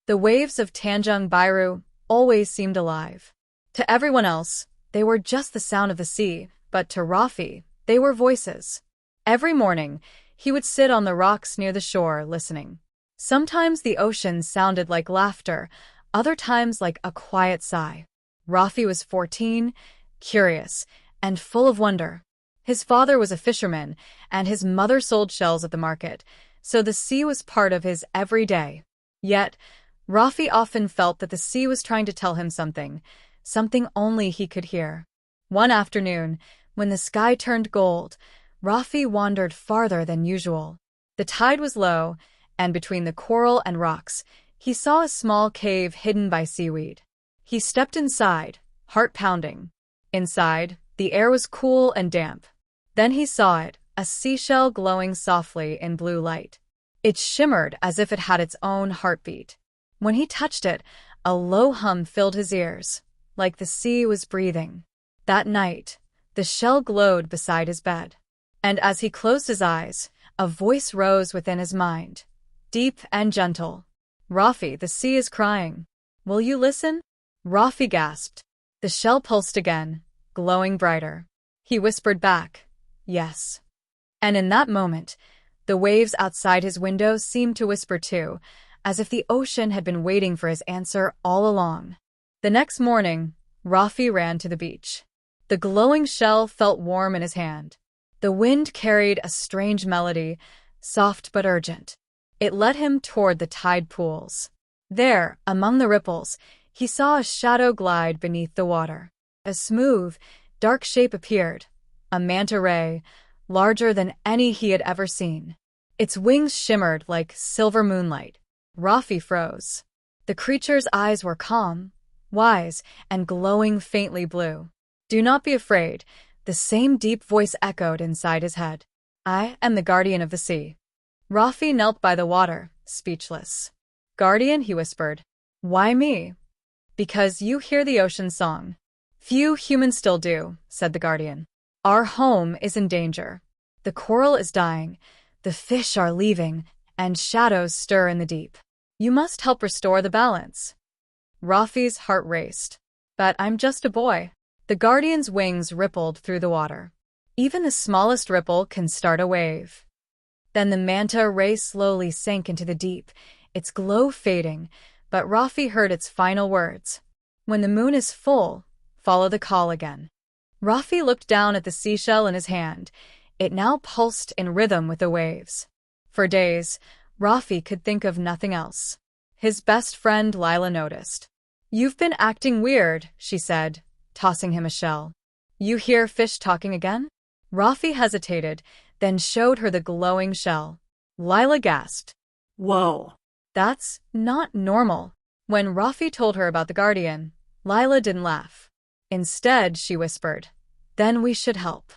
The waves of Tanjung Biru always seemed alive. To everyone else, they were just the sound of the sea, but to Rafi, they were voices. Every morning, he would sit on the rocks near the shore, listening. Sometimes the ocean sounded like laughter, other times like a quiet sigh. Rafi was 14, curious, and full of wonder. His father was a fisherman, and his mother sold shells at the market, so the sea was part of his every day. Yet, Rafi often felt that the sea was trying to tell him something only he could hear. One afternoon, when the sky turned gold, Rafi wandered farther than usual. The tide was low, and between the coral and rocks, he saw a small cave hidden by seaweed. He stepped inside, heart pounding. Inside, the air was cool and damp. Then he saw it, a seashell glowing softly in blue light. It shimmered as if it had its own heartbeat. When he touched it, a low hum filled his ears, like the sea was breathing. That night, the shell glowed beside his bed. And as he closed his eyes, a voice rose within his mind, deep and gentle. "Rafi, the sea is crying. Will you listen?" Rafi gasped. The shell pulsed again, glowing brighter. He whispered back, "Yes." And in that moment, the waves outside his window seemed to whisper too, as if the ocean had been waiting for his answer all along. The next morning, Rafi ran to the beach. The glowing shell felt warm in his hand. The wind carried a strange melody, soft but urgent. It led him toward the tide pools. There, among the ripples, he saw a shadow glide beneath the water. A smooth, dark shape appeared, a manta ray, larger than any he had ever seen. Its wings shimmered like silver moonlight. Rafi froze. The creature's eyes were calm, wise, and glowing faintly blue. "Do not be afraid," the same deep voice echoed inside his head. "I am the guardian of the sea." Rafi knelt by the water, speechless. "Guardian," he whispered. "Why me?" "Because you hear the ocean's song." "Few humans still do," said the guardian. "Our home is in danger. The coral is dying, the fish are leaving, and shadows stir in the deep. You must help restore the balance." Rafi's heart raced. "But I'm just a boy." The guardian's wings rippled through the water. "Even the smallest ripple can start a wave." Then the manta ray slowly sank into the deep, its glow fading, but Rafi heard its final words. "When the moon is full, follow the call again." Rafi looked down at the seashell in his hand. It now pulsed in rhythm with the waves. For days, Rafi could think of nothing else. His best friend Lila noticed. "You've been acting weird," she said, tossing him a shell. "You hear fish talking again?" Rafi hesitated, then showed her the glowing shell. Lila gasped. "Whoa." "That's not normal." When Rafi told her about the guardian, Lila didn't laugh. Instead, she whispered, "Then we should help."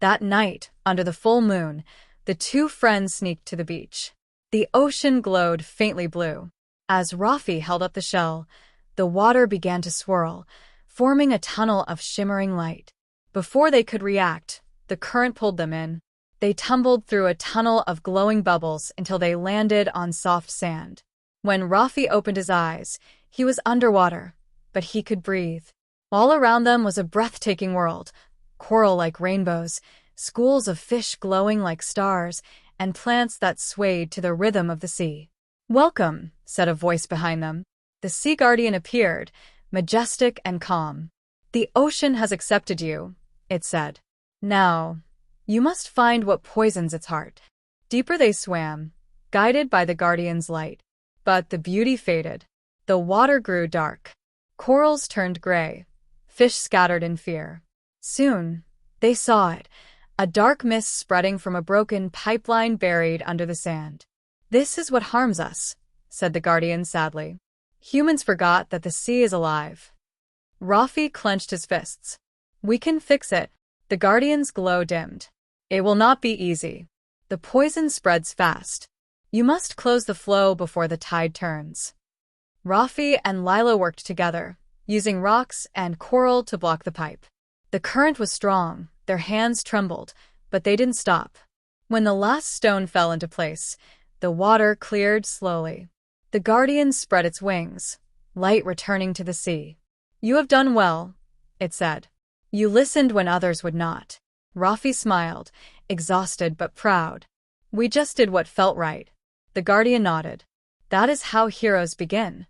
That night, under the full moon, the two friends sneaked to the beach. The ocean glowed faintly blue. As Rafi held up the shell, the water began to swirl, forming a tunnel of shimmering light. Before they could react, the current pulled them in. They tumbled through a tunnel of glowing bubbles until they landed on soft sand. When Rafi opened his eyes, he was underwater, but he could breathe. All around them was a breathtaking world, coral like rainbows, schools of fish glowing like stars, and plants that swayed to the rhythm of the sea. "Welcome," said a voice behind them. The sea guardian appeared, majestic and calm. "The ocean has accepted you," it said. "Now, you must find what poisons its heart." Deeper they swam, guided by the guardian's light. But the beauty faded. The water grew dark. Corals turned gray. Fish scattered in fear. Soon, they saw it, a dark mist spreading from a broken pipeline buried under the sand. "This is what harms us," said the guardian sadly. "Humans forgot that the sea is alive." Rafi clenched his fists. "We can fix it." The guardian's glow dimmed. "It will not be easy. The poison spreads fast. You must close the flow before the tide turns." Rafi and Lila worked together, using rocks and coral to block the pipe. The current was strong, their hands trembled, but they didn't stop. When the last stone fell into place, the water cleared slowly. The guardian spread its wings, light returning to the sea. "You have done well," it said. "You listened when others would not." Rafi smiled, exhausted but proud. "We just did what felt right." The guardian nodded. "That is how heroes begin."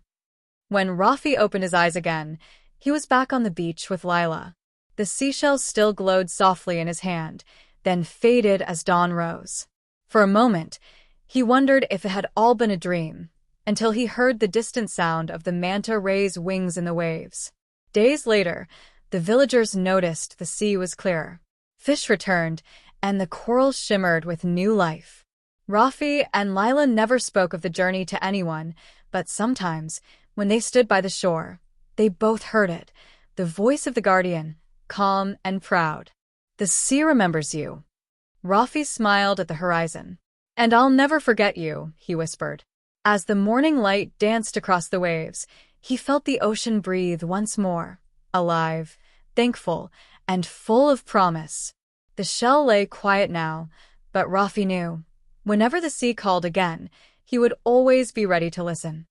When Rafi opened his eyes again, he was back on the beach with Lila. The seashells still glowed softly in his hand, then faded as dawn rose. For a moment, he wondered if it had all been a dream, until he heard the distant sound of the manta ray's wings in the waves. Days later, the villagers noticed the sea was clearer. Fish returned, and the coral shimmered with new life. Rafi and Lila never spoke of the journey to anyone, but sometimes, when they stood by the shore, they both heard it, the voice of the guardian, calm and proud. "The sea remembers you." Rafi smiled at the horizon. "And I'll never forget you," he whispered. As the morning light danced across the waves, he felt the ocean breathe once more, alive, thankful, and full of promise. The shell lay quiet now, but Rafi knew, whenever the sea called again, he would always be ready to listen.